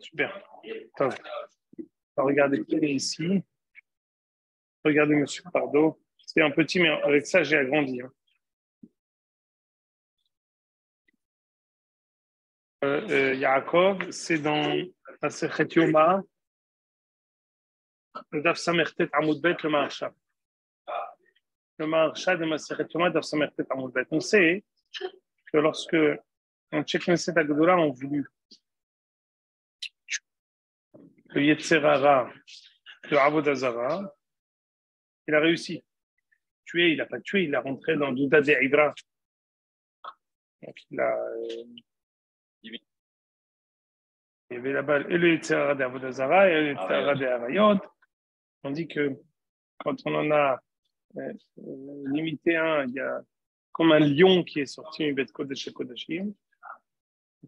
Super. Attends. Regardez qui est ici. Regardez M. Pardo. C'est un petit, mais avec ça, j'ai agrandi. Yaakov, c'est dans la Sechet Yoma, le Daf Samertet Amoud Bet, le Maharsha. Le Maharsha de Masechet Yoma, Daf Samertet Amoud Bet. On sait que lorsque on check Knesset Agdola ont voulu le Yetzerara de Avodah Zarah, il a réussi. Tuer, il n'a pas tué, il a rentré dans Douda de Hydra. Donc il a. Il y avait là-bas et le Yetzerara d'Avodah Zarah et le Yetzerara de Harayot. On dit que quand on en a limité un, il y a comme un lion qui est sorti du Bet Kodesh et Kodashim.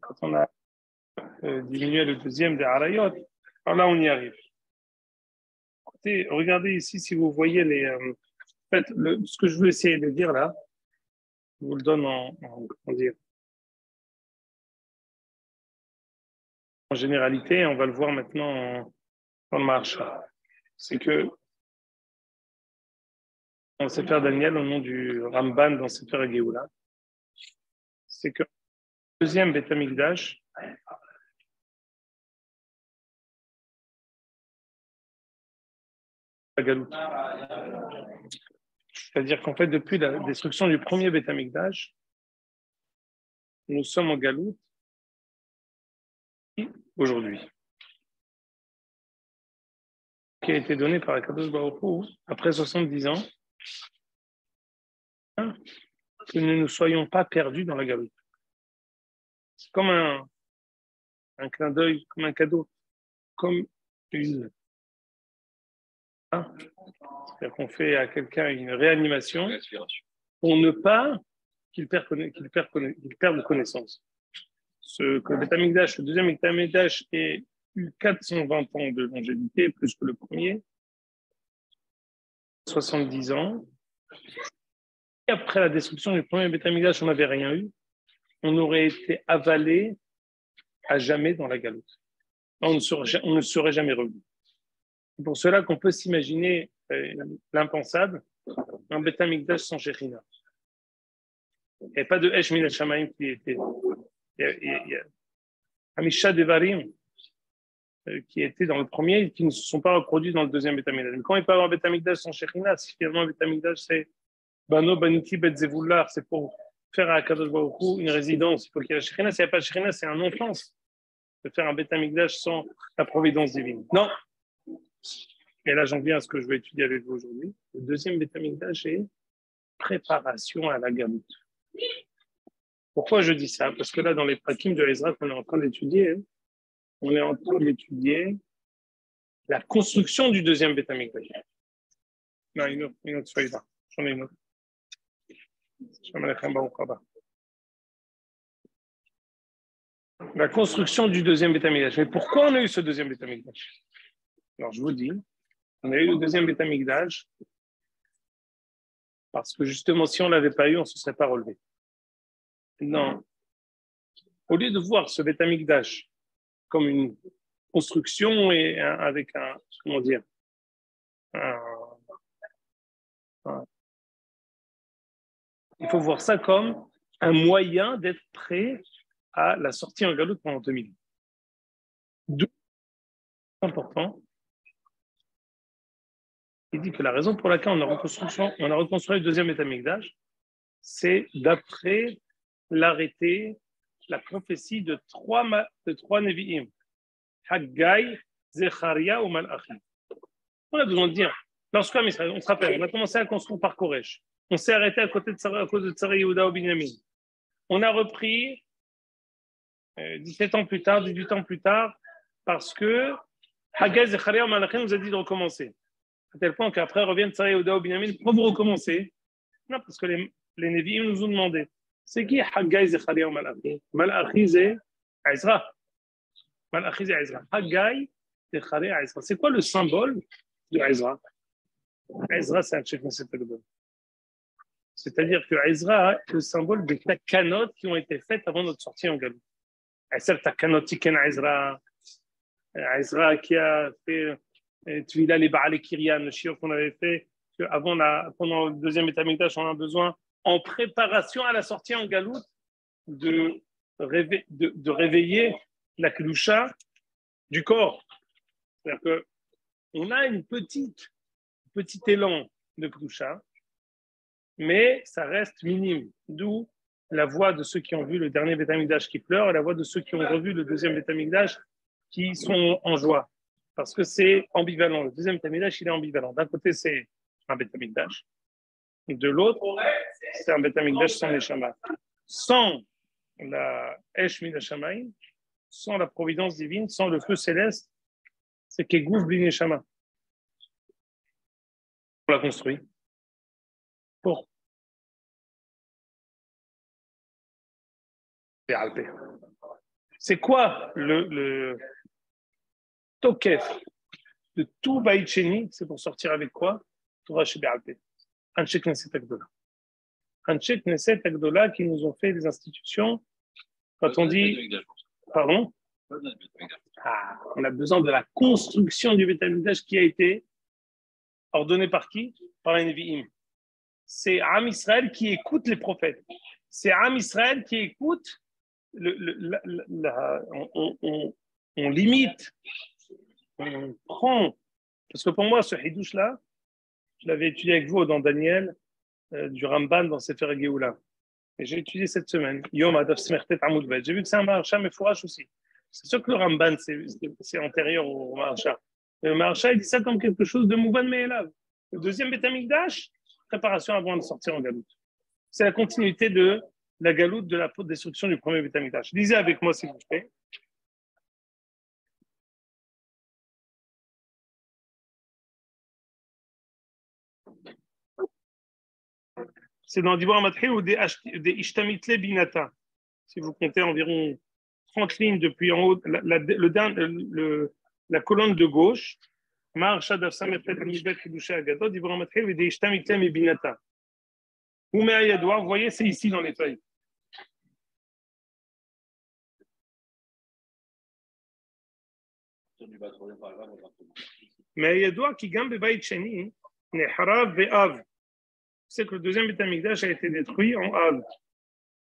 Quand on a diminué le deuxième des Harayot, alors là on y arrive. Écoutez, regardez ici si vous voyez les. En fait, ce que je veux essayer de dire là, je vous le donne comment dire, en généralité, on va le voir maintenant dans le Maharsha. C'est que dans Sefer Daniel, au nom du Ramban dans Sefer Géoula, c'est que le deuxième Beth Amikdash, la galoute. C'est-à-dire qu'en fait, depuis la destruction du premier Beth Amikdash, nous sommes en galoute aujourd'hui, qui a été donné par Akadosh Baruch Hu après 70 ans, que nous ne soyons pas perdus dans la galoute. C'est comme un clin d'œil, comme un cadeau, comme une. C'est-à-dire qu'on fait à quelqu'un une réanimation pour ne pas qu'il perde connaissance. Que le Beth Amikdash, le deuxième Beth Amikdash, ait eu 420 ans de longévité, plus que le premier, 70 ans. Et après la destruction du premier Beth Amikdash, on n'avait rien eu. On aurait été avalé à jamais dans la galoute. On ne serait jamais revenu. C'est pour cela qu'on peut s'imaginer l'impensable, un Beth Amikdash sans Shekhinah. Il n'y a pas de Esh Min Shamaim qui était. Il y a Hamisha Devarim qui étaient dans le premier et qui ne se sont pas reproduits dans le deuxième Beth Amikdash. Mais quand il peut y avoir un Beth Amikdash sans Shekhinah, si finalement un Beth Amikdash c'est Bano Baniti Bet Zevullar, c'est pour faire à Kadosh Baruch Hu une résidence, il faut qu'il y ait la Shekhinah. S'il n'y a pas de Shekhinah, c'est un non-sens de faire un Beth Amikdash sans la providence divine. Non. Et là, j'en viens à ce que je vais étudier avec vous aujourd'hui. Le deuxième Beth Amikdash est préparation à la galoute. Pourquoi je dis ça? Parce que là, dans les prakim de Ezra qu'on est en train d'étudier, on est en train d'étudier la construction du deuxième Beth Amikdash. Non, une autre feuille là. J'en ai une autre. La construction du deuxième Beth Amikdash. Mais pourquoi on a eu ce deuxième Beth Amikdash? Alors, je vous dis, on a eu le deuxième Beth Amikdash parce que justement, si on ne l'avait pas eu, on ne se serait pas relevé. Non. Au lieu de voir ce Beth Amikdash comme une construction et avec un, comment dire, il faut voir ça comme un moyen d'être prêt à la sortie en galoute pendant 2000. D'où important. Il dit que la raison pour laquelle on a reconstruit le deuxième Beth Amikdash, c'est d'après l'arrêté, la prophétie de trois Nevi'im, Haggai, Zecharia ou Malachi. On a besoin de dire, lorsqu'on on se rappelle, on a commencé à construire par Koresh. On s'est arrêté à côté de cause de Tsar Yehuda ou Binyamin. On a repris 17 ans plus tard, 18 ans plus tard, parce que Haggai, Zecharia ou Malachi nous a dit de recommencer. À tel point qu'après reviennent Tsar Yehuda ou Binyamin. Pourquoi vous recommencez? Non, parce que les Nevi'im nous ont demandé. C'est qui Haggai, Zecharia ou Malachi? Malachi, c'est Ezra. Malachi, c'est Ezra. Haggai, Zecharia, Ezra. C'est quoi le symbole de Ezra? Ezra, c'est un chef de cette Agdola. C'est-à-dire que Ezra est le symbole des takanotes qui ont été faites avant notre sortie en galoute. Ezra qui a fait Tvila les Baal Kirian, le shiur qu'on avait fait pendant le deuxième Beit Hamikdash, on a besoin, en préparation à la sortie en Galoute, de réveiller la Kedusha du corps. C'est-à-dire qu'on a petit élan de Kedusha, mais ça reste minime. D'où la voix de ceux qui ont vu le dernier Beit Hamikdash qui pleure et la voix de ceux qui ont revu le deuxième Beit Hamikdash qui sont en joie. Parce que c'est ambivalent. Le deuxième Beit Hamikdash, il est ambivalent. D'un côté, c'est un Beit Hamikdash. Et de l'autre, c'est un Beit Hamikdash sans Neshama. Sans la Esh Min HaShamayim, sans la providence divine, sans le feu céleste, c'est Kegouf Bli Neshama. On l'a construit. Pour c'est quoi le tokef de tout Beit Sheni? C'est pour sortir avec quoi? Torah Shebe'alpeh. Anshek Knesset Agdola. Anshek Knesset Agdola qui nous ont fait des institutions. Quand on dit. Pardon? On a besoin de la construction du Beit Hamikdash qui a été ordonnée par qui? Par les Nevi'im. C'est Am Israël qui écoute les prophètes. C'est Am Israël qui écoute. On limite, on prend. Parce que pour moi, ce Hidouche-là, je l'avais étudié avec vous dans Daniel, du Ramban dans Sefer Geoula. Et j'ai étudié cette semaine. Yom Adaf Smertet Amoud Bet. J'ai vu que c'est un Maharsha, mais Fourash aussi. C'est sûr que le Ramban, c'est antérieur au Maharsha. Le Maharsha, il dit ça comme quelque chose de Mouvan Me'elav. Le deuxième Beit Hamikdash, préparation avant de sortir en Galoute. C'est la continuité de la Galoute de la destruction du premier Beit Hamikdash. Lisez avec moi, s'il vous plaît. C'est dans Divrei Matril ou des Ishtamitle Binata. Si vous comptez environ 30 lignes depuis en haut, la colonne de gauche, Maharsha Daf Samertet Amishbet Kedusha Agadot, Divrei Matril ou des Ishtamitle Binata. Vous mettez à doigt, vous voyez, c'est ici dans les feuilles. Mais Yadoua qui gagne Beit Sheni, Neharav Ve'av. C'est que le deuxième Beit Hamikdash a été détruit en Av.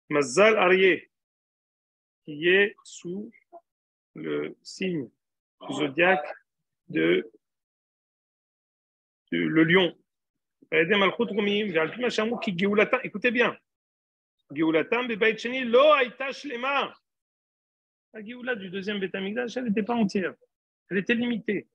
Mazal Aryeh, qui est sous le signe du zodiaque de le lion. Écoutez bien. Geoulatam Beit Sheni lo haïta shlema. La Géoula du deuxième Beit Hamikdash, elle n'était pas entière. Elle était limitée.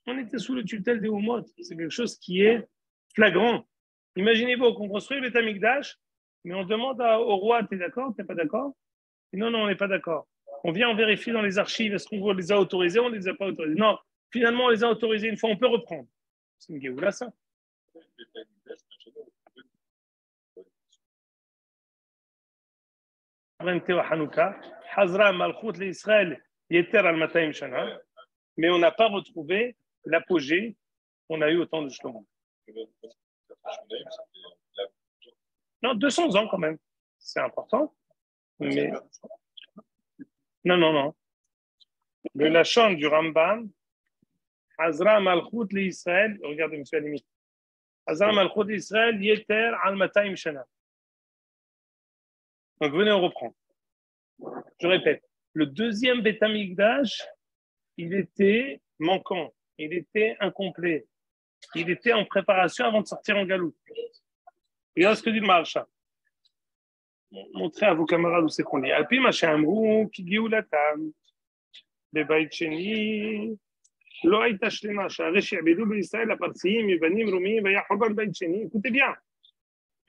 On était sous le tutelle des Oumot. C'est quelque chose qui est flagrant. Imaginez-vous qu'on construit le Beit Hamikdash, mais on demande au roi, t'es d'accord, t'es pas d'accord? Non, on n'est pas d'accord. On vient, on vérifie dans les archives, est-ce qu'on les a autorisés, on ne les a pas autorisés. Non, finalement, on les a autorisés une fois, on peut reprendre. C'est une Géoula, ça. Mais on n'a pas retrouvé l'apogée qu'on a eu au temps de Shlomo. Non, 200 ans quand même. C'est important. Mais... Non. Le Lachon du Rambam, Hazra Malchut l'Israël, regardez, monsieur Alimi. Hazra Malchut l'Israël, Yeter al Mataim Shana. Donc venez, on reprend. Je répète, le deuxième Beit Hamikdash, il était manquant, il était incomplet, il était en préparation avant de sortir en Galoute. Regarde ce que dit le Maharsha. Montrez à vos camarades où c'est qu'on est. Alpi Machamrou, qui Géoulatam, Beit Sheni, Lo Haïta Shlema, Sha'aresh Ya'bedou B'Israël, Apartiyim, Yevanim, Rumim, Vaya Horban Beit Sheni. Écoutez bien.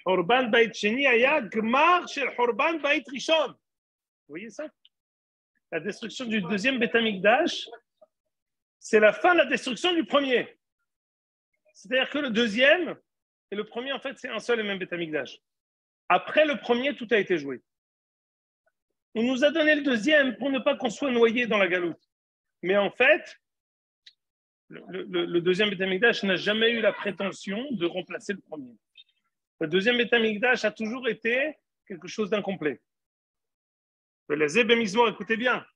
Horban Beit Sheni, Aya Gmar Shel Horban Beit Rishon. Vous voyez ça? La destruction du deuxième Beit Hamikdash, c'est la fin de la destruction du premier. C'est-à-dire que le deuxième et le premier, en fait, c'est un seul et même Beit Hamikdash. Après le premier, tout a été joué. On nous a donné le deuxième pour ne pas qu'on soit noyé dans la galoute. Mais en fait, le deuxième Beit Hamikdash n'a jamais eu la prétention de remplacer le premier. Le deuxième Beth Amikdash a toujours été quelque chose d'incomplet. Le Zeb Mizmor, écoutez bien.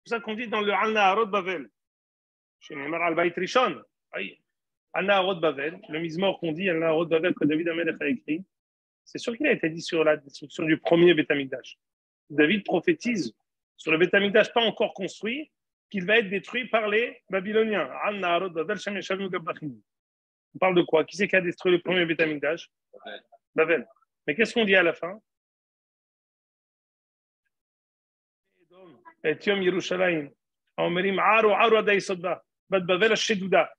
C'est ça qu'on dit dans le Al-Naharot Bavel. Chez Neymar al-Bayt Rishon. Al-Naharot Bavel, le Mizmor qu'on dit, Al-Naharot Bavel que David Amelech a écrit, c'est sûr qu'il a été dit sur la destruction du premier Beth Amikdash. David prophétise sur le Beth Amikdash pas encore construit qu'il va être détruit par les Babyloniens. Al-Naharot Bavel, Shem Yeshavnu Gabbachim. On parle de quoi? Qui c'est qui a détruit le premier Beth Amikdash? Bavel. Mais qu'est-ce qu'on dit à la fin? Etiom Yerushalayim. Omerim Aro Aro Adai Sodba. Bad Bavel Ashedouda.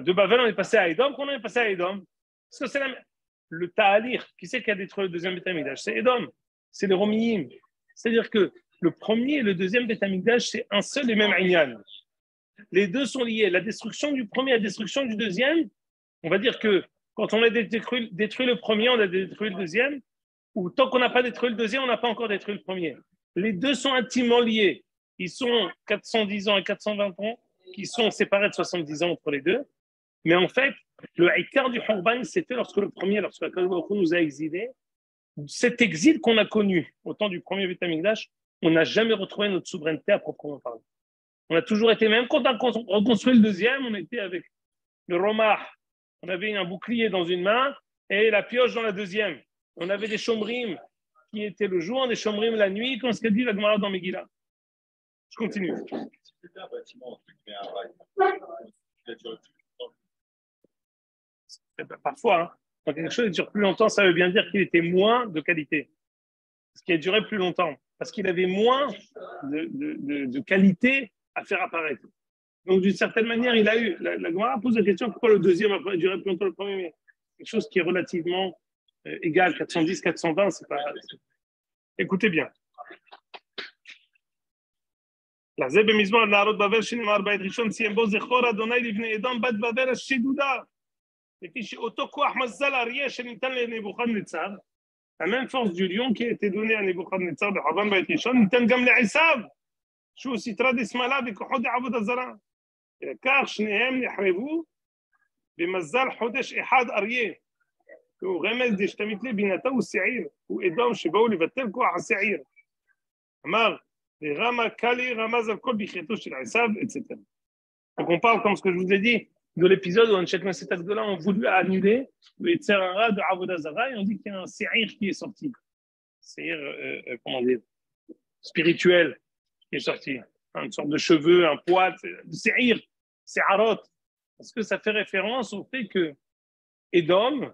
De Bavel, on est passé à Edom. Qu'on est passé à Edom? Parce que c'est le Ta'alir. Qui c'est qui a détruit le deuxième Beth Amikdash? C'est Edom. C'est les Romiyim. C'est-à-dire que le premier et le deuxième Beth Amikdash, c'est un seul et même Inyan. Les deux sont liés. La destruction du premier et la destruction du deuxième, on va dire que quand on a détruit le premier, on a détruit le deuxième, ou tant qu'on n'a pas détruit le deuxième, on n'a pas encore détruit le premier. Les deux sont intimement liés. Ils sont 410 ans et 420 ans, qui sont séparés de 70 ans entre les deux. Mais en fait, le haïkar du Khurban, c'était lorsque Akadosh Baruch Hu nous a exilés. Cet exil qu'on a connu au temps du premier Beth Amikdash, on n'a jamais retrouvé notre souveraineté à proprement parler. On a toujours été, même quand on a reconstruit le deuxième, on était avec le Romah. On avait un bouclier dans une main et la pioche dans la deuxième. On avait des chomrim qui étaient le jour, des chomrim la nuit, comme ce qu'a dit la Gemara dans Megillah. Je continue. Parfois, hein, quand quelque chose dure plus longtemps, ça veut bien dire qu'il était moins de qualité. Ce qui a duré plus longtemps, parce qu'il avait moins de qualité à faire apparaître. Donc, d'une certaine manière, il a eu. La Gemara pose la question pourquoi le deuxième a duré plus longtemps que le premier, mais quelque chose qui est relativement égal, 410, 420, c'est pas. Écoutez bien. La Zeb Mizmor, la Arot Bavel, Shinemar Bayt Rishon, Siembo Zechor, Adonai, Livne Edom, Bat Bavel, Ashedouda. Et puis, Oto Koach Mazzal Arieh, Shenitan le Nebuchadnezzar, la même force du lion qui a été donnée à Nebuchadnezzar de Havan Bayt Rishon, Nitan Gam le Esav, Shou Sitra d'Ismala, Bekochod Avodah Zara. car שניהם נחרבו במזל חודש אחד אריה, הוא רמז דשתמית לבינתו הוא שעיר, הוא אדום שבאו לבטל כוח השעיר. אמר, רמה קלי רמז על כל בחייתו של עשיו, etc. Donc on parle, comme ce que je vous ai dit, de l'épisode où Anshek Maset Agdola ont voulu annuler le Yetzer Hara de Avodah Zara et on dit qu'il y a un Seir qui est sorti. Seir, comment dire, spirituel qui est sorti. Une sorte de cheveux, un poil, Seir, Seirot. Parce que ça fait référence au fait que Edom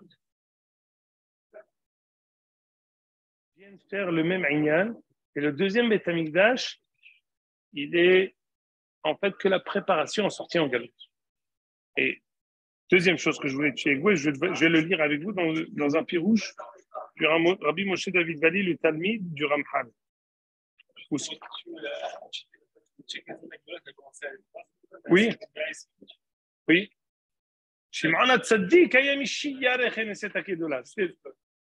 vient faire le même Inyan. Et le deuxième Beth Amikdash, il est en fait que la préparation en sortie en galoute. Et deuxième chose que je voulais tuer avec vous, et je vais le lire avec vous dans un pirouche du Rabbi Moshe David Vali, le Talmid du Ramchal. Oui, oui. Shimon HaTzadik, c'est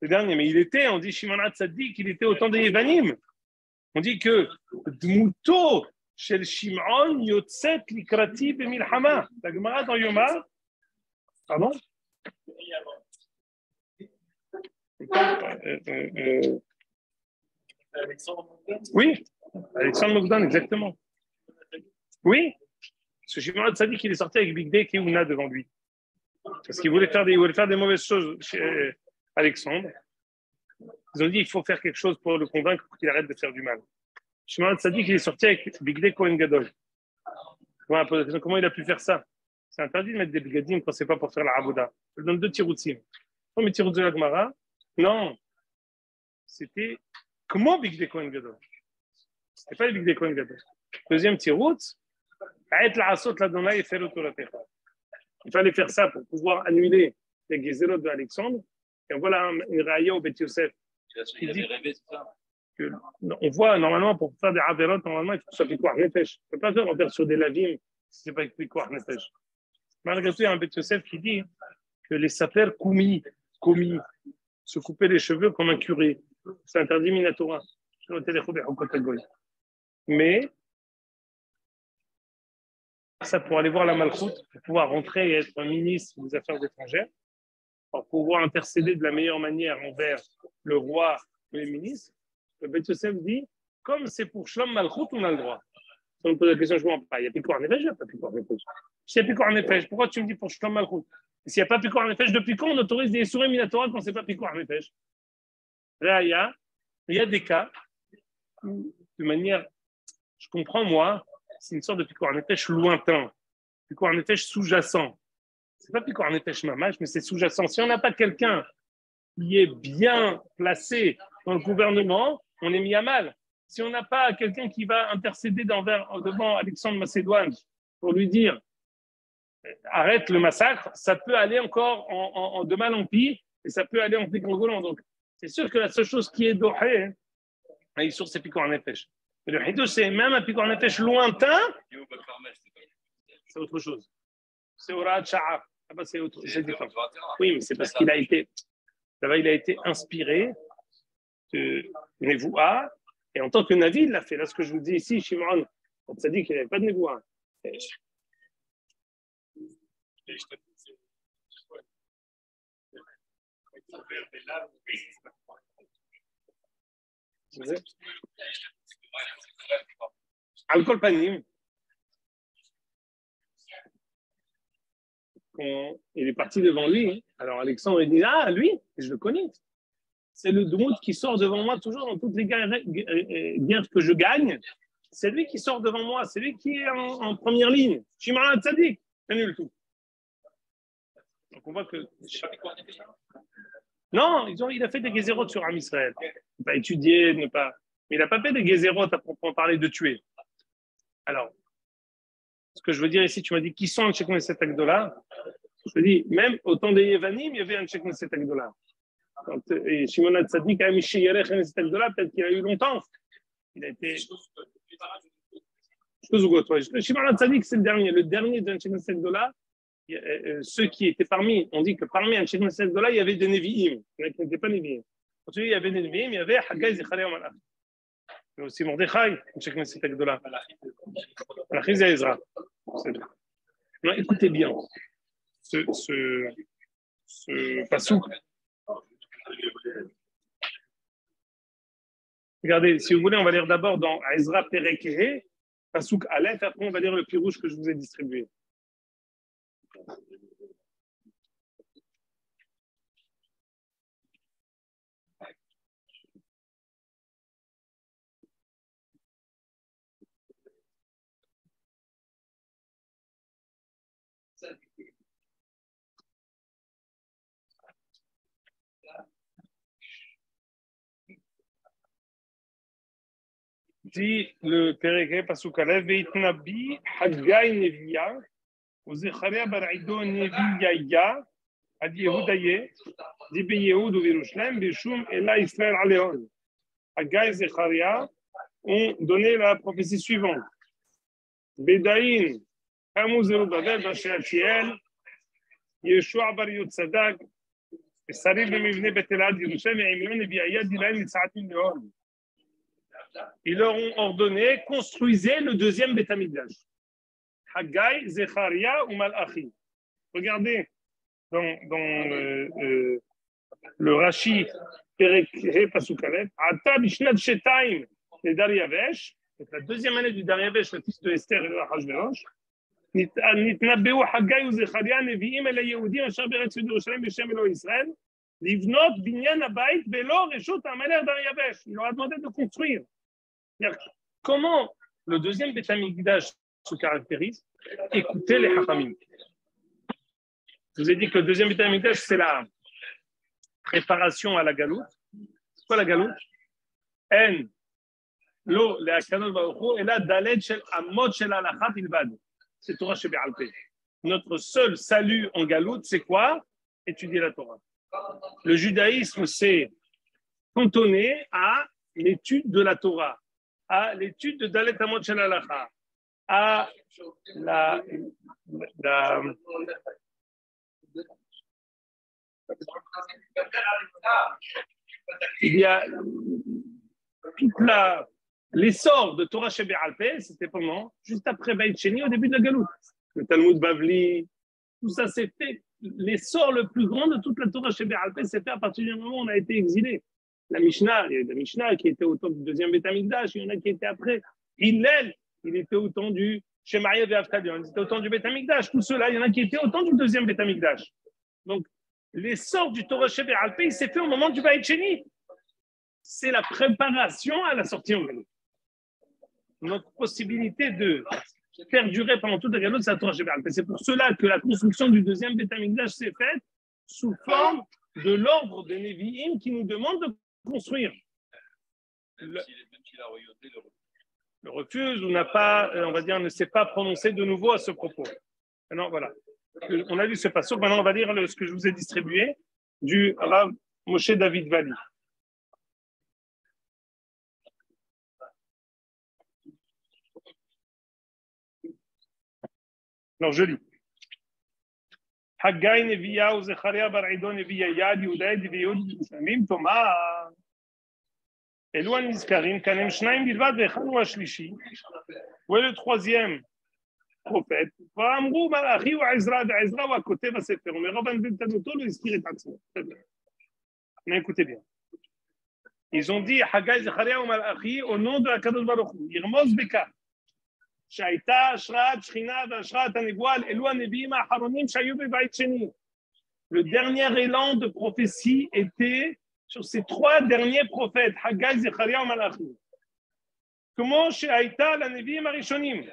le dernier, mais il était, on dit Shimon HaTzadik, il était au temps des Yevanim. On dit que Dmuto shel Shimon yotzet likrati b'milchama. La Gemara dans Yoma, pardon? Oui, Alexandre Mogdan, exactement. Oui, parce que Shimon HaTzadik, il est sorti avec Big Day et Una devant lui. Parce qu'il voulait faire des mauvaises choses chez Alexandre. Ils ont dit qu'il faut faire quelque chose pour le convaincre pour qu'il arrête de faire du mal. Shimon HaTzadik, il est sorti avec Bigdei Kohen Gadol. Comment il a pu faire ça? C'est interdit de mettre des bigadim quand c'est pas pour faire la Avoda. Je donne deux tiroutzim. Premier tiroutz de la Gemara, non, c'était comment Bigdei Kohen Gadol? C'était pas le Bigdei Kohen Gadol. Deuxième tiroutz, il fallait faire ça pour pouvoir annuler les Gézélot de Alexandre. Et voilà une raya au Beth Yosef. Il dit que, on voit normalement pour faire des averot, normalement il faut que ça fait quoi nefesh. On ne peut pas faire sur des lavim si ce n'est pas écrit quoi nefesh. Malgré tout, il y a un Beth Yosef qui dit que les sapers commis, se couper les cheveux comme un curé. C'est interdit minatora. Mais ça pour aller voir la Malchoute, pour pouvoir rentrer et être un ministre des Affaires étrangères. pour pouvoir intercéder de la meilleure manière envers le roi ou les ministres, le Beth Yosef dit, comme c'est pour Shlom Malchut, on a le droit. Si on me pose la question, je ne comprends pas. Il y a Picor Nefesh, il n'y a pas Picor Nefesh. S'il y a Picor Nefesh, pourquoi tu me dis pour Shlom Malchut? S'il n'y a pas Picor Nefesh, depuis quand on autorise des Yesourim Minatora quand ce n'est pas Picor Nefesh? Là, il y a des cas où, de manière, je comprends moi, c'est une sorte de Picor Nefesh lointain, Picor Nefesh sous-jacent. C'est pas Picor Nefesh Mamash, mais c'est sous-jacent. Si on n'a pas quelqu'un qui est bien placé dans le gouvernement, on est mis à mal. Si on n'a pas quelqu'un qui va intercéder devant Alexandre Macédoine pour lui dire arrête le massacre, ça peut aller encore de mal en pire et ça peut aller en dégringolant. Donc, c'est sûr que la seule chose qui est dorée, c'est Picor Nefesh. Mais le Hidouche, c'est même un Picor Nefesh lointain, c'est autre chose. C'est Orat Sha'af. C'est différent. Oui, mais c'est parce qu'il a été inspiré de Nevoua, et en tant que Navi, il l'a fait. Là, ce que je vous dis ici, Shimon, on t'a dit qu'il n'y avait pas de Nevoua. Al-Kol Panim, il est parti devant lui. Alors Alexandre il dit ah lui, je le connais. C'est le Dmout qui sort devant moi toujours dans toutes les guerres que je gagne. C'est lui qui sort devant moi. C'est lui qui est en première ligne. Shimon Tzadik, c'est nul tout. Donc on voit que non, il a fait des gézérotes sur Am Israël. Ne pas étudier, mais il n'a pas fait des gézérotes à proprement parler de tuer. Alors, ce que je veux dire ici, tu m'as dit qui sont un Cheikh Neset Agdola. Je te dis, même au temps des Yevanim, il y avait un Cheikh Neset Agdola. Et Shimon Tzadik a mis chez Yerech Neset Agdola, peut-être qu'il a eu longtemps. Il a été. Shimon Tzadik, c'est le dernier d'un Cheikh Neset Agdola. Ceux qui étaient on dit que parmi un Cheikh Neset Agdola, il y avait des Nevi'im. Il y en a qui n'étaient pas Nevi'im. Ensuite, il y avait des Nevi'im, il y avait Haggai Zecharia Malach. Mais aussi Mordechai, un Cheikh Neset Agdola. Malachim c'est Ezra. Écoutez bien. Ce pasouk. Regardez, si vous voulez, on va lire d'abord dans Ezra Perekehe, pasouk Aleph, après on va lire le pirouche que je vous ai distribué. dit le Perek Pasuk Aleph, Veitnabi Haggai Nevia, ou Zecharia bar Ido Nevia, Ad Yehudaye, dit Be Yehud ou Yerushalem, Bishum Ela Israël Aleon. Haggai et Zecharia ont donné la prophétie suivante. Bedaïn, Hamu Zerubbabel, Basheatiel, Yeshua bar Yotzadak, Sarib Mivne Betelad, Yerushalem, et Imion, et Biaya, Dilan, Yitzhatim Leon. Ils leur ont ordonné, construisez le deuxième Beth Amikdash. Haggai, Zecharia ou Malachi. Regardez dans le Rashi, Perek Pasuk Aleph, Ata Bishnat Shetaim, les Dariavesh, la deuxième année du Dariavesh, le fils de Esther et de Hachverosh, Nitnabeu Haggai ou Zecharia, Nevi'im el Yehudim, Asher Beretz Yerushalem, Beshem Elo Israël, Livnot Binyan Abayit, Velo Reshut Amalek Dariavesh. Il leur a demandé de construire. Comment le deuxième Beth Amikdash se caractérise? Écoutez les Hachamim. Je vous ai dit que le deuxième Beth Amikdash, c'est la préparation à la galoute. C'est quoi la galoute? En, lo, le Hakanol Baruch Hu, et là, Daled shel Amot shel Alachat ilbad. C'est Torah Shebe'al Peh. Notre seul salut en galoute, c'est quoi? Étudier la Torah. Le judaïsme s'est cantonné à l'étude de la Torah, à l'étude de Dalet Amot Shel Halacha, à il y a toute l'essor de Torah Shebe'al Peh, c'était pendant, juste après Beit Sheni, au début de la galoute. Le Talmud Bavli, tout ça s'est fait l'essor le plus grand de toute la Torah chez Béalpé s'est fait à partir du moment où on a été exilé. La Mishnah, il y a la Mishnah qui était au temps du deuxième Beth Amikdash, il y en a qui étaient après. Hillel, il était au temps du Shemaïa et Avtalion, il était au temps du Beth Amikdash. Tout cela, il y en a qui étaient au temps du deuxième Beth Amikdash. Donc, l'essor du Torah chez Béalpé, il s'est fait au moment du Baït Sheni. C'est la préparation à la sortie en Galoute. Notre possibilité de perdurer pendant toute la Galoute, c'est la Torah chez Béalpé. C'est pour cela que la construction du deuxième Beth Amikdash s'est faite sous forme de l'ordre des Nevi'im qui nous demande de construire. Le refuse ou n'a pas, on va dire, ne s'est pas prononcé de nouveau à ce propos. Maintenant, voilà. On a lu ce passage. Maintenant, on va lire ce que je vous ai distribué du Rav Moshe David Vali. Alors, je lis. Haggai Nevia ou Zecharia bar Idon Nevia Yad Yudaïd Viud Samim Thomas אלו הנזכרים, כאן הם שניים בלבד ואחד הוא השלישי. הוא le troisième prophète. ואמרו מלאכי הוא עזרא ועזרא הוא הכותב הספר. ומרוב הנבטנותו לא הזכיר את עצמו. Mais écoutez bien. Ils ont dit Haggai, Zecharia ou Malachi au nom de Akadosh Baruch Hu. ירמוז בכך שהייתה השראת שכינה והשראת הנבואה על אלו הנביאים האחרונים שהיו בבית שני. Le dernier élan de prophétie était sur ces trois derniers prophètes, Haggai, Zecharia et Malachi. Comment chez Haïta, la Nevi'im Arishonim,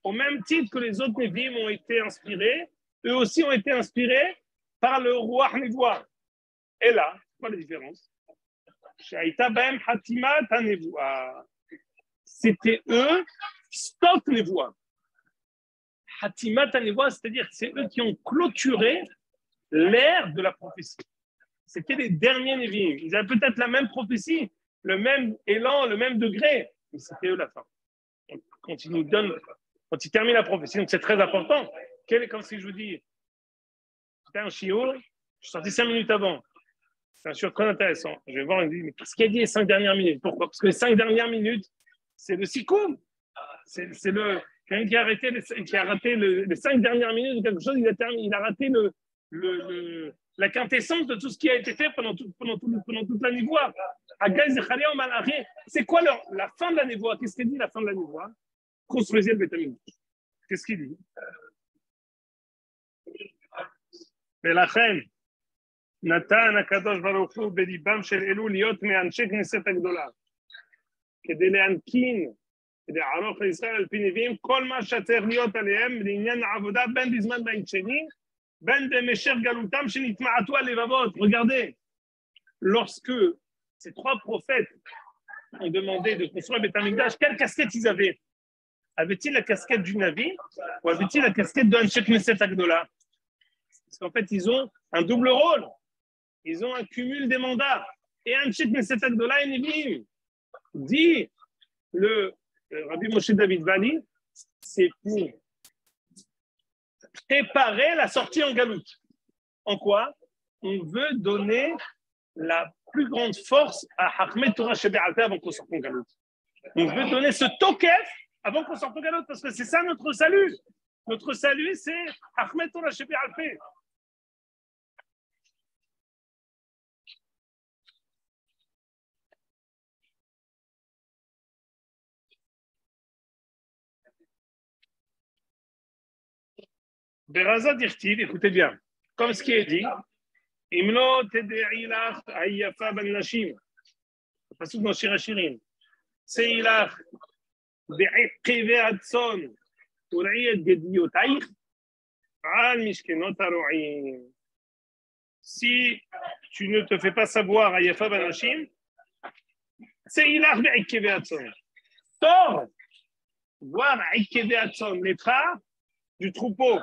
au même titre que les autres Nevi'im ont été inspirés, eux aussi ont été inspirés par le roi Nevoa. Et là, quoi la différence? Chez Haïta, Baem Hatimat Nevoa. C'était eux, stock Nevoa. Hatimat Nevoa, c'est-à-dire que c'est eux qui ont clôturé l'ère de la prophétie. C'était les derniers Nevi'im. Ils avaient peut-être la même prophétie, le même élan, le même degré, mais c'était eux la fin. Donc, quand ils nous donnent, quand ils terminent la prophétie, donc c'est très important. Comme si je vous dis, c'était un chiot, je suis sorti 5 minutes avant. C'est un chiot très intéressant. Je vais voir, il me dit, mais qu'est-ce qu'il a dit les 5 dernières minutes? Pourquoi? Parce que les 5 dernières minutes, c'est le sikoum. C'est le quelqu'un qui a raté les 5 dernières minutes de quelque chose, il a raté la quintessence de tout ce qui a été fait pendant toute la névoie. Haggai, Zecharia, Malachi, c'est quoi la fin de la névoie? Qu'est-ce qu'il dit la fin de la névoie? Construisez le Beth Amikdash. Qu'est-ce qu'il dit? ולכן נתן הקדוש ברוך הוא בליבם של אלו להיות מאנשי כנסת הגדולה, כדי להנקין, כדי לערוך לישראל על פי נביאים, כל מה שצריך להיות עליהם לעניין העבודה בין בזמן בית שני, Ben de Mesher Galoutam, Shenitma'atu al-Levavot. Regardez, lorsque ces trois prophètes ont demandé de construire Beth Amikdash, quelle casquette ils avaient? Avaient-ils la casquette du Navi ou avaient-ils la casquette de Anshe Knesset Agdola? Parce qu'en fait, ils ont un double rôle. Ils ont un cumul des mandats. Et Anshe Knesset Agdola et Nevi'im. Dit le Rabbi Moshe David Vali, c'est pour préparer la sortie en galoute. En quoi? On veut donner la plus grande force à Hachmet Torah Shebe'alpeh avant qu'on sorte en galoute. On veut donner ce tokef avant qu'on sorte en galoute parce que c'est ça notre salut. Notre salut, c'est Hachmet Torah Shebe'alpeh. Beraza Dirtiv, écoutez bien, comme ce qui est dit, Imlo Tede'ilach Ayyafa Ben Nashim, parce que dans Shir HaShirim, Seilach Be'ekeve Adson, Uriet Gediotaich, Al Mishkenot Haro'im. Si tu ne te fais pas savoir Ayyafa Ben Nashim, Seilach Be'ekeve Adson. Sors voir Ekeve Adson, les phares du troupeau.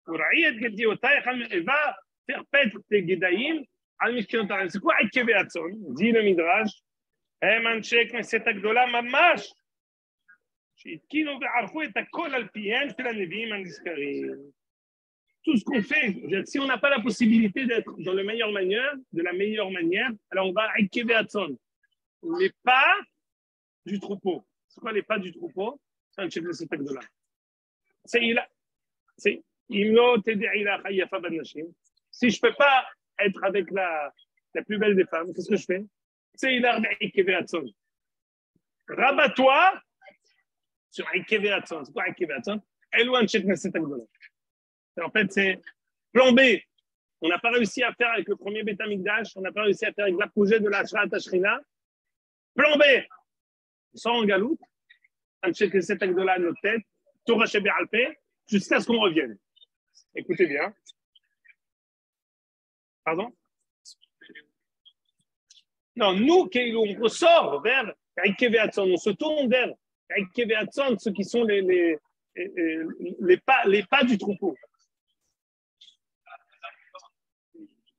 Elle va faire paître tes guédaïm al mishkenot harim. C'est quoi Ekevé Hatson? Dit le Midrash. הם אנשי כנסת הגדולה ממש, שהתקינו וערכו את הכל על פיהם של הנביאים הנזכרים. Tout ce qu'on fait, si on n'a pas la possibilité d'être dans la meilleure manière, alors on va Ekevé Hatson. Les pas du troupeau. C'est quoi les pas du troupeau? C'est un chef de cette agdola. C'est Si je ne peux pas être avec la plus belle des femmes, qu'est-ce que je fais? C'est il a rabat-toi sur Ikevé Hatson. C'est quoi Ikevé Hatson? Éloigne chez Knesset Agdola. En fait, c'est plan B. On n'a pas réussi à faire avec le premier Beth Amikdash, on n'a pas réussi à faire avec la projet de la Shrat Ashrina. Plan B. On sort en galoute, chez Knesset Agdola à notre tête, Torah Shebe Alpé, jusqu'à ce qu'on revienne. Écoutez bien. Pardon? Non, nous, on ressort vers Ikevé Hatson, on se tourne vers Ikevé Hatson, ceux qui sont les pas du troupeau.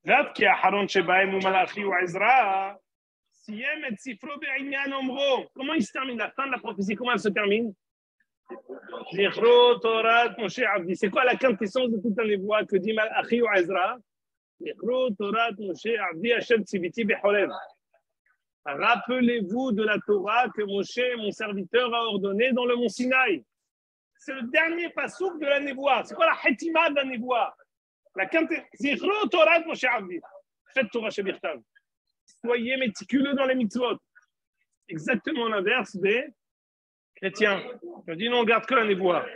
Rav qui a Haron Shebaim ou Malachi ou Ezra, Siem et Sifro Be'inyan Omro. Comment il se termine la fin de la prophétie? Comment elle se termine? Zichro Torah Moshe Avdi. C'est quoi la quintessence de toutes les voix que dit Malachi ou Ezra? Zichro Torah Moshe Avdi Hashem Tziviti Becholev. Rappelez-vous de la Torah que Moshe, mon serviteur, a ordonnée dans le mont Sinaï. C'est le dernier passouk de la névoie. C'est quoi la hétima de la névoie? La Zichro Torah Moshe Avdi. Faites Torah Shebirtav. Soyez méticuleux dans les mitzvot. Exactement l'inverse des chrétiens. Je dis non, on garde que la névoie.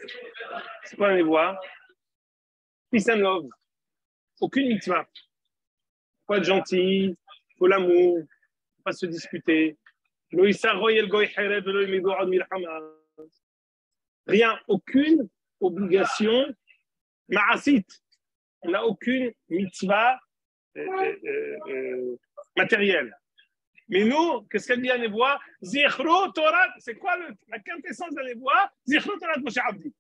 C'est quoi la névoie? Peace and love. Aucune mitzvah. Faut être gentil, faut l'amour, faut pas se disputer. Rien, aucune obligation ma'asit. On n'a aucune mitzvah matérielle. Mais nous, qu'est-ce qu'elle dit à Nevoa? Zichro Torah, c'est quoi la quintessence de la Nevoa? Zichro Torah Moshe Avdi.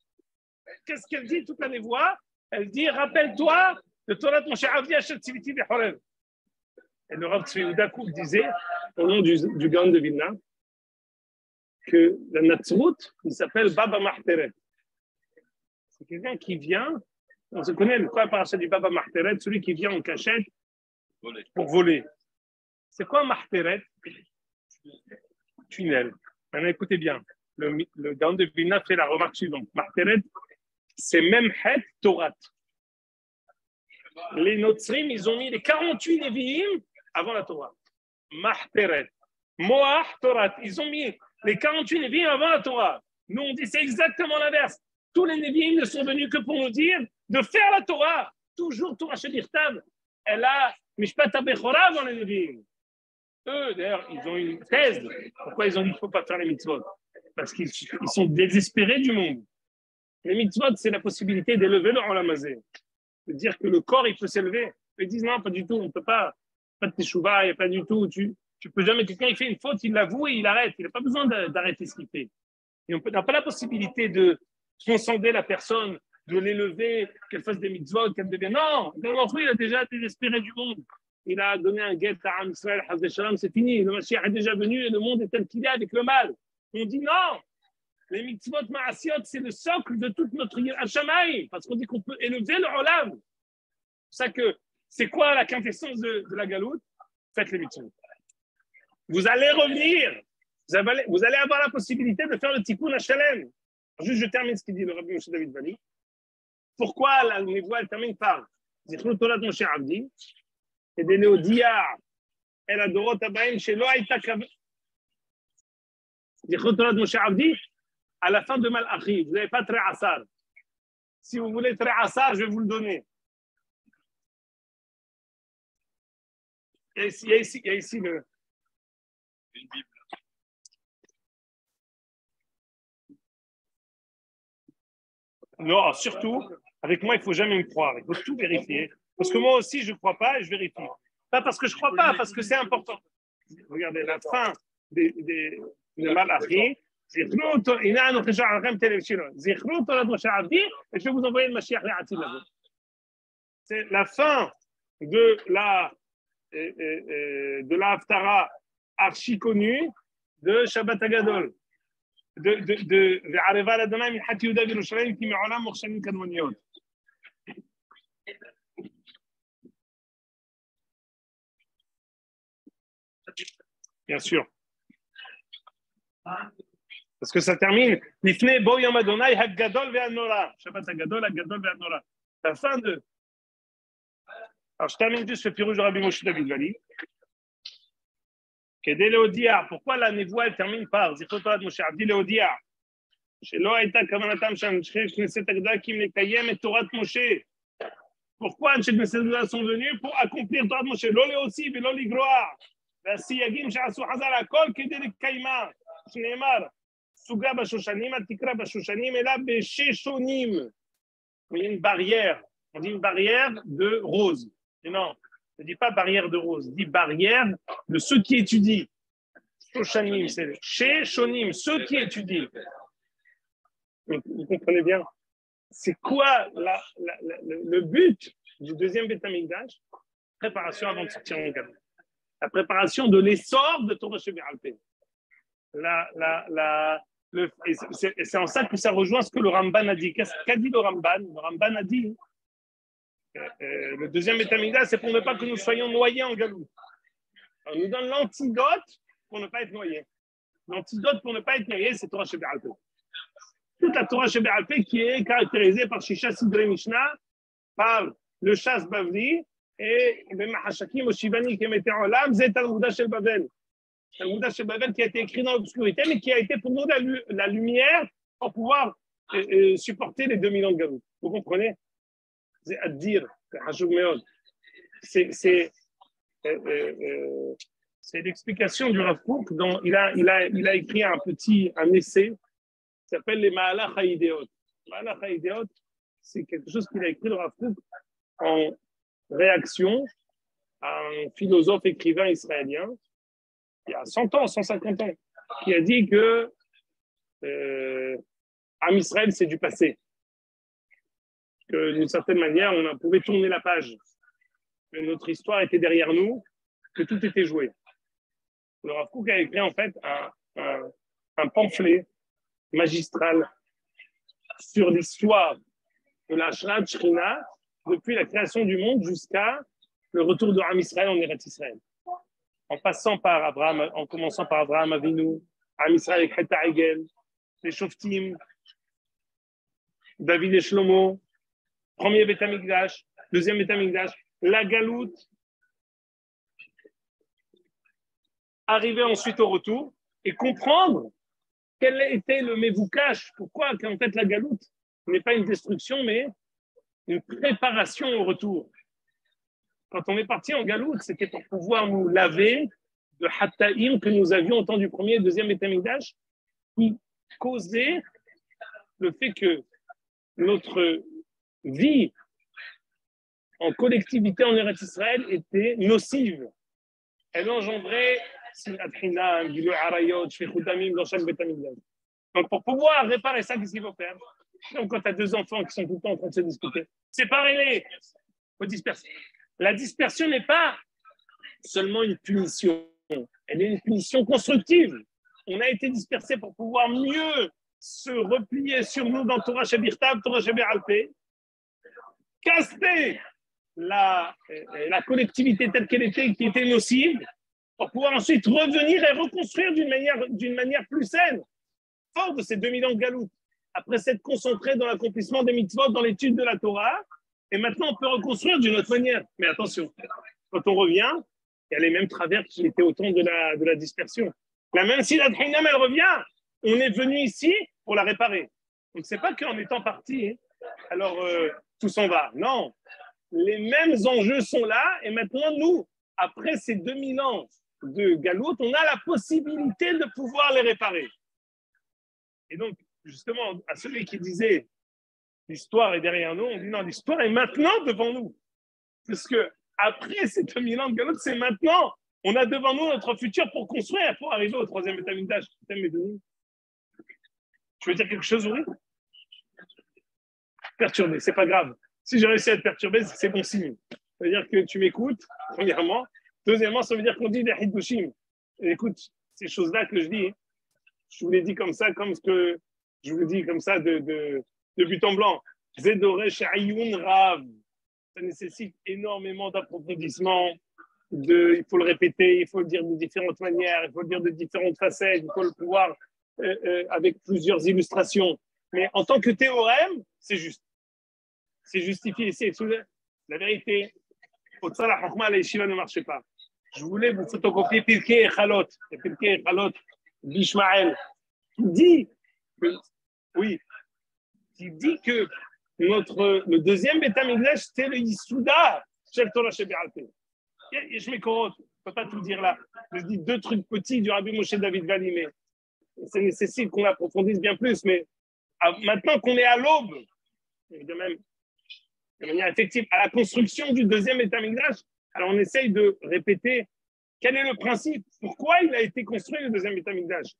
Qu'est-ce qu'elle dit toute la Nevoa? Elle dit, rappelle-toi de Torah Moshe Avdi Asher Tziviti Bechorev. Et le Rav Tzvi Yehuda Kouk disait, au nom du Gaon de Vilna, que la Natsrut, il s'appelle Baba Mahteret. C'est quelqu'un qui vient, on se connaît le parachat du Baba Mahteret, celui qui vient en cachette pour voler. C'est quoi Mahteret? Tunnel. Maintenant, écoutez bien, le Gaon de Vilna fait la remarque suivante. Mahteret, c'est même Het Torah. Les Notzrim, ils ont mis les 48 Nevi'im avant la Torah. Mahteret. Moach Torah. Ils ont mis les 48 Nevi'im avant la Torah. Nous, on dit c'est exactement l'inverse. Tous les Nevi'im ne sont venus que pour nous dire de faire la Torah. Toujours Torah Shebirtav. Elle a Mishpat HaBechora dans les Nevi'im. Eux, d'ailleurs, ils ont une thèse. Pourquoi ils ont dit qu'il ne faut pas faire les mitzvot? Parce qu'ils sont désespérés du monde. Les mitzvot, c'est la possibilité d'élever le Olam Hazé. De dire que le corps, il peut s'élever. Ils disent non, pas du tout, on ne peut pas. Pas de teshuva, il n'y a pas du tout. Tu peux jamais, quelqu'un, il fait une faute, il l'avoue et il arrête. Il n'a pas besoin d'arrêter ce qu'il fait. Et on n'a pas la possibilité de transcender la personne, de l'élever, qu'elle fasse des mitzvot, qu'elle devienne. Non, l'enfant, il a déjà désespéré du monde. Il a donné un guet à Am Israël, Hazé Shalom, c'est fini. Le Mashiach est déjà venu et le monde est tel qu'il est avec le mal. On dit non. Les mitzvot ma'asiot, c'est le socle de toute notre Hashamaï, parce qu'on dit qu'on peut élever le Olam. C'est ça que, c'est quoi la quintessence de la galoute? Faites les mitzvot. Vous allez revenir, vous allez avoir la possibilité de faire le tikkun HaShalem. Juste, je termine ce qu'il dit le Rabbi Moshe David Vali. Pourquoi la névoie, elle termine par Zichru Torah Moshe Avdi et des Néodiyah El Adorot Abaim Shelo Aïta Kav. Zichru Torah Moshe Avdi. À la fin de Malachi, vous n'avez pas très assar. Si vous voulez très assar, je vais vous le donner. Il y a ici une Bible. Non, surtout, avec moi, il ne faut jamais me croire. Il faut tout vérifier. Parce que moi aussi, je ne crois pas et je vérifie. Pas parce que je ne crois pas, parce que c'est important. Regardez, la fin de Malachi. Et je vais vous envoyer le Mashiach Le'atil là-bas. C'est la fin de la Haftara archi connue de Shabbat Hagadol. De Ve'areva l'Adonai min Hat Yehuda v'Yerushalayim ki me'olam mochshanim kadmoniot. Bien sûr. Parce que ça termine Lifnei bo yom Adonai hagadol ve'anora. Shabbat hagadol ve'anora. La fin de. Alors, je termine juste le pirouge de Rabbi Moshe David Vali. Kedé Léodia. Pourquoi la névoie elle termine par Zichotorat Moshe Abdi Léodia? Shelo Aïta Kavanatam Shamshech Knesset Agda Kim Lekayem et Torah Moshe. Pourquoi Anshek Knesset Agda sont venus pour accomplir Torah Moshe? L'olé aussi, mais l'olé gloire. La Siyagim Shasu Hazal Akol Kedé Lekayma. Shneemar. Suga Bashoshanim, Atikra Bashoshanim, et là Besheshonim. Il y a une barrière. On dit une barrière de rose. Et non, ne dis pas barrière de rose, dis barrière de ceux qui étudient. Shoshanim, c'est chez Shonim, ceux qui étudient. Vous comprenez bien? C'est quoi le but du deuxième Beth Amikdash? Préparation avant de sortir en Galou. La préparation de l'essor de Torah Shebe'alpeh. C'est en ça que ça rejoint ce que le Ramban a dit. Qu'a dit le Ramban? Le Ramban a dit le deuxième Beth Amikdash, c'est pour ne pas que nous soyons noyés en Galou. On nous donne l'antidote pour ne pas être noyés. L'antidote pour ne pas être noyé, c'est Torah Shebe'alpeh. Toute la Torah Shebe'alpeh qui est caractérisée par Shisha Sidrei Mishnah, par le Shas Bavli et le Mahashakim Oshivani qui mettait en l'âme, c'est Talmudah Shel Bavel. Talmudah Shel Bavel qui a été écrit dans l'obscurité, mais qui a été pour nous la lumière pour pouvoir supporter les 2000 ans de Galou. Vous comprenez? C'est à dire, c'est l'explication du Rav Kook dont il a écrit un essai qui s'appelle les Mahalach HaIdeot. Mahalach HaIdeot, c'est quelque chose qu'il a écrit le Rav Kook en réaction à un philosophe écrivain israélien il y a 100 ans, 150 ans, qui a dit que Am Israël, c'est du passé. Que d'une certaine manière, on pouvait tourner la page. Que notre histoire était derrière nous, que tout était joué. Le Rav Kook a écrit en fait un pamphlet magistral sur l'histoire de la Shrat Shrina depuis la création du monde jusqu'à le retour de Am Israël en Eretz Israël. En commençant par Abraham Avinu, Am Israël et Chet HaEgel, les Shoftim, David et Shlomo, premier Beth Amikdash, deuxième Beth Amikdash, la Galoute, arriver ensuite au retour et comprendre quel était le Mevoukash, pourquoi en fait la Galoute n'est pas une destruction mais une préparation au retour. Quand on est parti en Galoute, c'était pour pouvoir nous laver de Hattaïm que nous avions au temps du premier et deuxième Beth Amikdash qui causait le fait que notre vie en collectivité en Eretz Israël était nocive. Elle engendrait dans chaque Beth Amikdash. Donc pour pouvoir réparer ça, qu'est-ce qu'il faut faire? Donc quand tu as deux enfants qui sont tout le temps en train de se discuter, séparez-les, il faut disperser. La dispersion n'est pas seulement une punition, elle est une punition constructive. On a été dispersés pour pouvoir mieux se replier sur nous dans Torah Shebirtav, Torah Shebe'alpeh, casser la collectivité telle qu'elle était, qui était nocive, pour pouvoir ensuite revenir et reconstruire d'une manière plus saine, fort de ces 2000 ans de Galoute, après s'être concentré dans l'accomplissement des mitzvot, dans l'étude de la Torah, et maintenant on peut reconstruire d'une autre manière. Mais attention, quand on revient, il y a les mêmes travers qui étaient au temps de la dispersion. La même si la Trinam, elle revient, on est venu ici pour la réparer. Donc c'est pas qu'en étant parti, alors tout s'en va. Non, les mêmes enjeux sont là, et maintenant nous, après ces 2000 ans de Galoute, on a la possibilité de pouvoir les réparer. Et donc, justement, à celui qui disait l'histoire est derrière nous, on dit non, l'histoire est maintenant devant nous. Parce que après ces 2000 ans de Galoute, c'est maintenant. On a devant nous notre futur pour construire, pour arriver au troisième Beth Amikdash. Tu veux dire quelque chose, oui? Perturbé, c'est pas grave. Si j'ai réussi à être perturbé, c'est bon signe. Ça veut dire que tu m'écoutes, premièrement. Deuxièmement, ça veut dire qu'on dit des Hiddushim. Écoute, ces choses-là que je dis, je vous les dis comme ça, comme ce que je vous dis comme ça de but en blanc. Zedoresh Ayun Rav. Ça nécessite énormément d'approfondissement. Il faut le répéter, il faut le dire de différentes manières, il faut le dire de différentes facettes, il faut le pouvoir avec plusieurs illustrations. Mais en tant que théorème, c'est juste. C'est justifié. C'est la vérité. Au la Chokma, la Yeshiva ne marchait pas. Je voulais vous photocopier Pirkei et Chalot. Pirkei et Chalot d'Ishmaël. Qui dit, oui, qui dit que le deuxième Beth Amikdash, c'était le Yisouda, Shel Torah Shebe'alpeh. Je m'écorrote, je ne peux pas tout dire là. Je dis deux trucs petits du Rabbi Moshe David Vali, mais ça nécessite qu'on approfondisse bien plus. Mais maintenant qu'on est à l'aube, de manière effective, à la construction du deuxième Beth Amikdash, alors on essaye de répéter quel est le principe, pourquoi il a été construit le deuxième Beth Amikdash.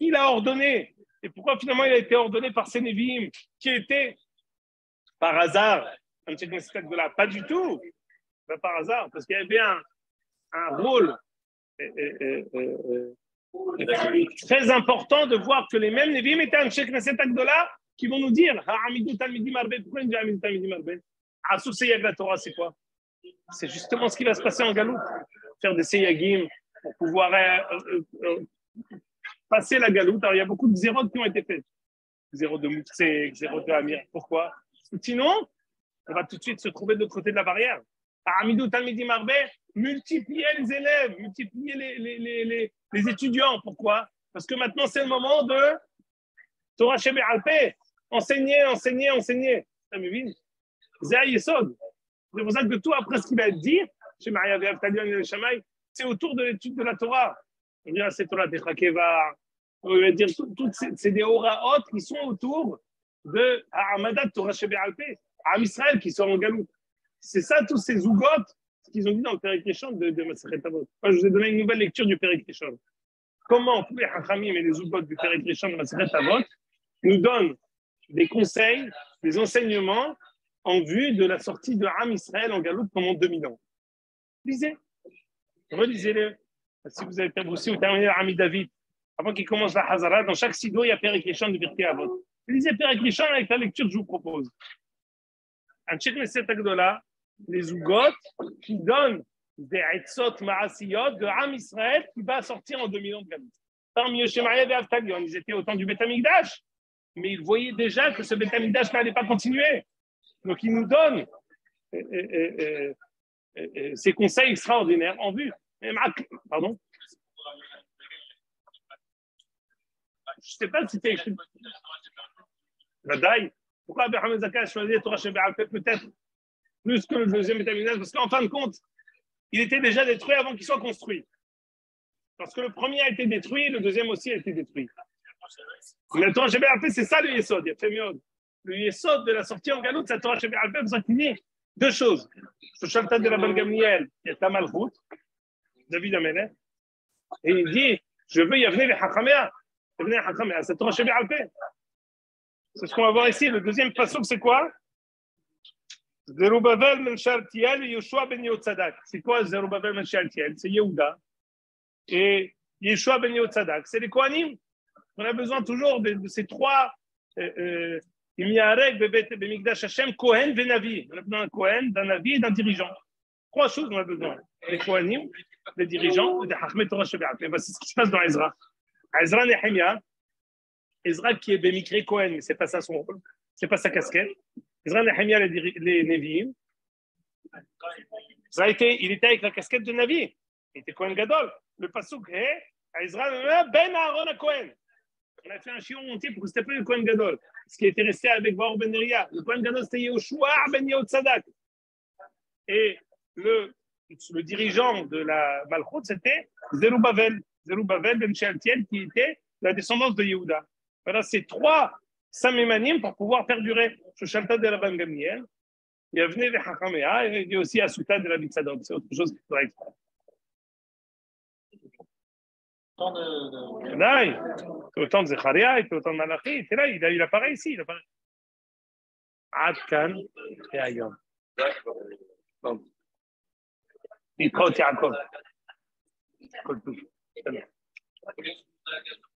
Il a ordonné, et pourquoi finalement il a été ordonné par Sénévim, qui était par hasard, pas du tout, pas par hasard, parce qu'il y avait un rôle très important de voir que les mêmes Névim étaient un Cheikh Neset Agdola qui vont nous dire pourquoi il dit Asou Seyag la Torah, c'est quoi? C'est justement ce qui va se passer en Galoute. Faire des Seyagim pour pouvoir passer la Galoute. Alors il y a beaucoup de zérotes qui ont été faites. Zéro de Moussé, zéro de Amir. Pourquoi? Sinon, on va tout de suite se trouver de l'autre côté de la barrière. Amidou Talmidi Marbe, multiplier les élèves, multiplier les étudiants. Pourquoi? Parce que maintenant, c'est le moment de Torah Shebe Alpeh. Enseigner. Ça me vient. Zéa Yesod. C'est pour ça que tout après ce qu'il va être dit, chez Maria Ve'avtalion et le Shamaï, c'est autour de l'étude de la Torah. On dira c'est Torah Techakeva. On va dire c'est des oraot qui sont autour de Ha'amadat Torah Shebe Alpeh, Am Israël qui sont en Galoute. C'est ça, tous ces zougotes, ce qu'ils ont dit dans le Perek Rishon de Masechet Avot. Moi, je vous ai donné une nouvelle lecture du Perek Rishon. Comment tous les Hachamim et les zougotes du Perek Rishon de Masechet Avot nous donnent des conseils, des enseignements en vue de la sortie de Am Israël en Galoute pendant 2000 ans. Lisez, relisez-les. Si vous avez aussi terminé Ami David, avant qu'il commence la Hazara, dans chaque sido, il y a Perek Rishon de Pirkei Avot. Lisez Perek Rishon avec la lecture que je vous propose. Un Cheikh Neset Agdola, les zougotes qui donnent des etzot ma'asiyot de Am Israël qui va sortir en 2000 ans de Galoute. Parmi eux, Shemaïa et Avtalion, ils étaient au temps du Beth Amikdash, mais ils voyaient déjà que ce Beth Amikdash n'allait pas continuer. Donc, ils nous donnent ces conseils extraordinaires en vue. Pardon? Je ne sais pas si c'était écrit. Vadaï. Pourquoi Abraham Zaka a choisi Torah Shebe Alpeh peut-être plus que le deuxième Beth Amikdash? Parce qu'en fin de compte, il était déjà détruit avant qu'il soit construit. Parce que le premier a été détruit, le deuxième aussi a été détruit. La Torah Shebe Alpeh, c'est ça le Yesod. Il y a fait mieux. Le Yesod de la sortie en Galoute, c'est la Torah Shebe Alpeh, besoin qu'il y ait deux choses. Sur le Shalta de la Bal Gamliel, il y a la Malchut, David Amelech, et il dit je veux Yavne le Hachamea. Yavne le Hachamea, c'est la Torah Shebe Alpeh. C'est ce qu'on va voir ici. Le deuxième pasuk, c'est quoi? Zerubbabel ben Shaltiel et Yoshua ben Yotzadak. C'est quoi Zerubbabel ben Shaltiel? C'est Yehuda. Et Yoshua ben Yotzadak, c'est les Kohanim. On a besoin toujours de ces trois. Il y a un règle, Bemikdash Hashem, Kohen et Navi. On a besoin d'un Kohen, d'un Navi et d'un dirigeant. Trois choses on a besoin. Les Kohanim, les dirigeants et des Hachmet Torah Shebe Alpeh. C'est ce qui se passe dans Ezra. Ezra Nehemia. Ezra qui est Bemikre Kohen, mais ce n'est pas ça son rôle, ce n'est pas sa casquette. Ezra Nehemia, les Nevi'im. Il était avec la casquette de Navi. Il était Kohen Gadol. Le pasuk est Ezra Ben Aaron à Kohen. On a fait un chion entier pour que c'était pas le Kohen Gadol. Ce qui était resté avec Baor Ben Neria. Le Kohen Gadol, c'était Yehoshua Ben Yehotzadak. Et le dirigeant de la Malchut, c'était Zerubbabel Ben Shealtiel, qui était la descendance de Yehuda. Voilà, c'est trois samémanim pour pouvoir perdurer. Shalta de la Ban Gamliel, il y a Vne Vechachamea, et il y a aussi Asuta de la Bitzadot. C'est autre chose qu'il faudrait expliquer. C'est autant de Zecharia, c'est autant de Malachi. C'est là, il apparaît ici. Adkan et Ayom. Bon. Il prend Yaakov.